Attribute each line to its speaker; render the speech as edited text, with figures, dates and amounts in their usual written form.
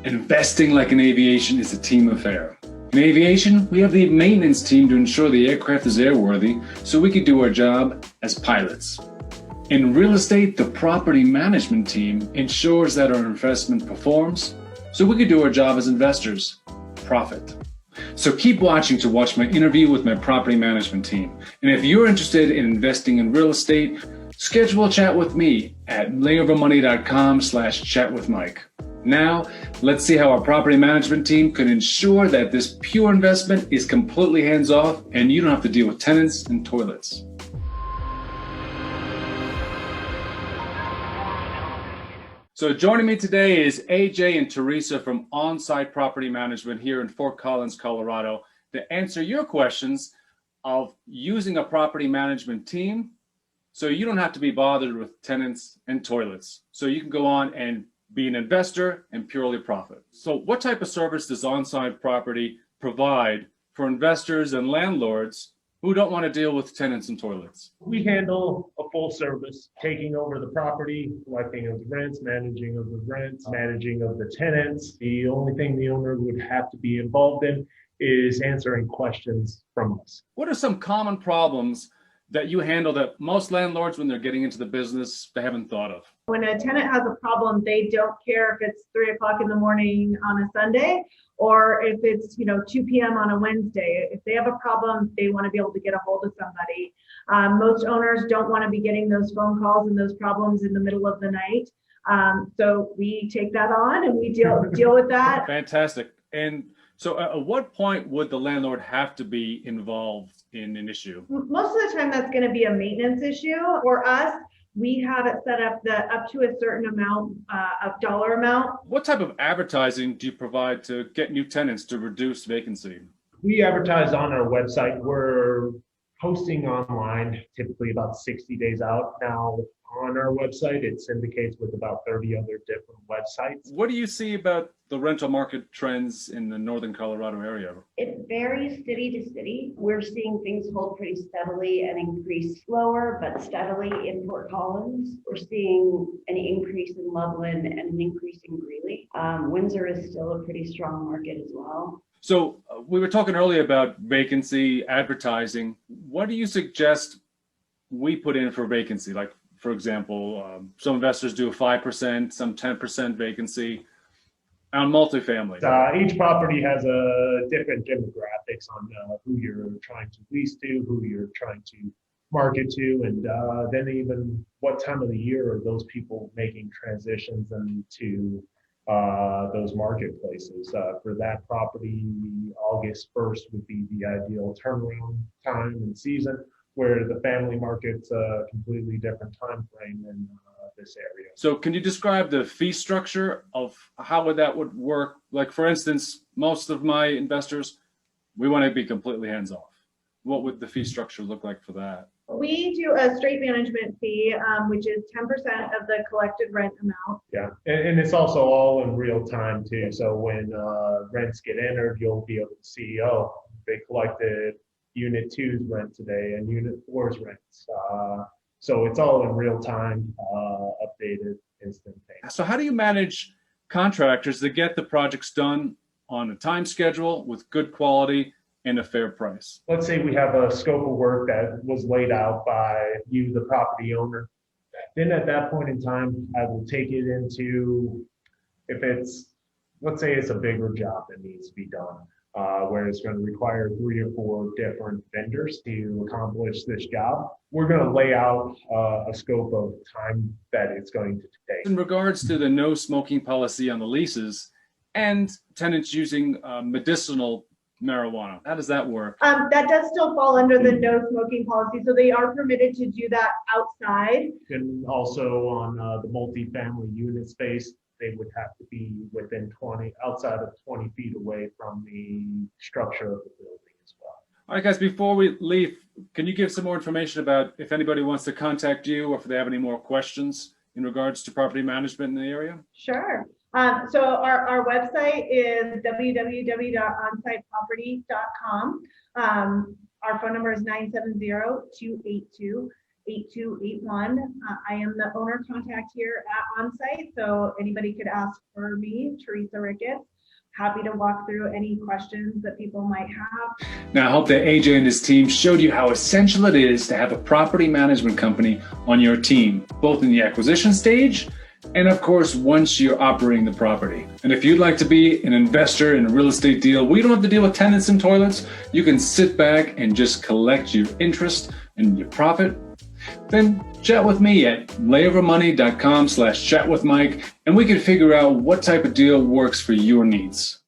Speaker 1: Investing like in aviation is a team affair. In aviation, we have the maintenance team to ensure the aircraft is airworthy so we can do our job as pilots. In real estate, the property management team ensures that our investment performs so we can do our job as investors, profit. So keep watching to watch my interview with my property management team. And if you're interested in investing in real estate, schedule a chat with me at layovermoney.com/chatwithmike. Now, let's see how our property management team can ensure that this pure investment is completely hands-off and you don't have to deal with tenants and toilets. So joining me today is AJ and Teresa from On-Site Property Management here in Fort Collins, Colorado, to answer your questions of using a property management team so you don't have to be bothered with tenants and toilets. So you can go on and be an investor and purely profit. So what type of service does On-Site Property provide for investors and landlords who don't want to deal with tenants and toilets?
Speaker 2: We handle a full service, taking over the property, collecting of the rents, managing of the rents, managing of the tenants. The only thing the owner would have to be involved in is answering questions from us.
Speaker 1: What are some common problems that you handle that most landlords, when they're getting into the business, they haven't thought of?
Speaker 3: When a tenant has a problem, they don't care if it's 3 o'clock in the morning on a Sunday or if it's 2 p.m. on a Wednesday. If they have a problem, they want to be able to get a hold of somebody. Most owners don't want to be getting those phone calls and those problems in the middle of the night. So we take that on and we deal with that.
Speaker 1: Fantastic. And so at what point would the landlord have to be involved in an issue?
Speaker 3: Most of the time that's going to be a maintenance issue. For us, we have it set up that up to a certain amount of dollar amount.
Speaker 1: What type of advertising do you provide to get new tenants to reduce vacancy?
Speaker 2: We advertise on our website. We're posting online typically about 60 days out. Now on our website, it syndicates with about 30 other different websites.
Speaker 1: What do you see about the rental market trends in the northern Colorado area?
Speaker 4: It varies city to city. We're seeing things hold pretty steadily and increase slower, but steadily in Fort Collins. We're seeing an increase in Loveland and an increase in Greeley. Windsor is still a pretty strong market as well.
Speaker 1: So we were talking earlier about vacancy, advertising. What do you suggest we put in for vacancy? Like, for example, some investors do a 5%, some 10% vacancy on multifamily.
Speaker 2: Each property has a different demographics on who you're trying to lease to, who you're trying to market to, and then even what time of the year are those people making transitions into those marketplaces. For that property, August 1st would be the ideal turnaround time and season, where the family market's a completely different time frame in this area.
Speaker 1: So can you describe the fee structure of how that would work? Like, for instance, most of my investors, we want to be completely hands-off. What would the fee structure look like for that?
Speaker 3: We do a straight management fee, which is 10% of the collected rent amount.
Speaker 2: Yeah, and it's also all in real time too. So when rents get entered, you'll be able to see, oh, they collected Unit 2's rent today and Unit 4's rents. So it's all in real time, updated, instantaneous.
Speaker 1: So how do you manage contractors to get the projects done on a time schedule with good quality and a fair price?
Speaker 2: Let's say we have a scope of work that was laid out by you, the property owner. Then at that point in time, I will take it into, if it's, let's say it's a bigger job that needs to be done, where it's going to require 3 or 4 different vendors to accomplish this job. We're going to lay out a scope of time that it's going to take.
Speaker 1: In regards to the no smoking policy on the leases and tenants using medicinal marijuana, how does that work?
Speaker 3: That does still fall under the no smoking policy, so they are permitted to do that outside.
Speaker 2: And also on the multifamily unit space, they would have to be within outside of 20 feet away from the structure of the building as well.
Speaker 1: All right, guys, before we leave, can you give some more information about if anybody wants to contact you or if they have any more questions in regards to property management in the area?
Speaker 3: Sure. So our website is www.onsiteproperty.com. Our phone number is 970-282 8281. I am the owner contact here at Onsite, so anybody could ask for me, Teresa Ricketts. Happy to walk through any questions that people might have.
Speaker 1: Now, I hope that AJ and his team showed you how essential it is to have a property management company on your team, both in the acquisition stage and, of course, once you're operating the property. And if you'd like to be an investor in a real estate deal, we don't have to deal with tenants and toilets. You can sit back and just collect your interest and your profit. Then chat with me at layovermoney.com/chatwithmike, and we can figure out what type of deal works for your needs.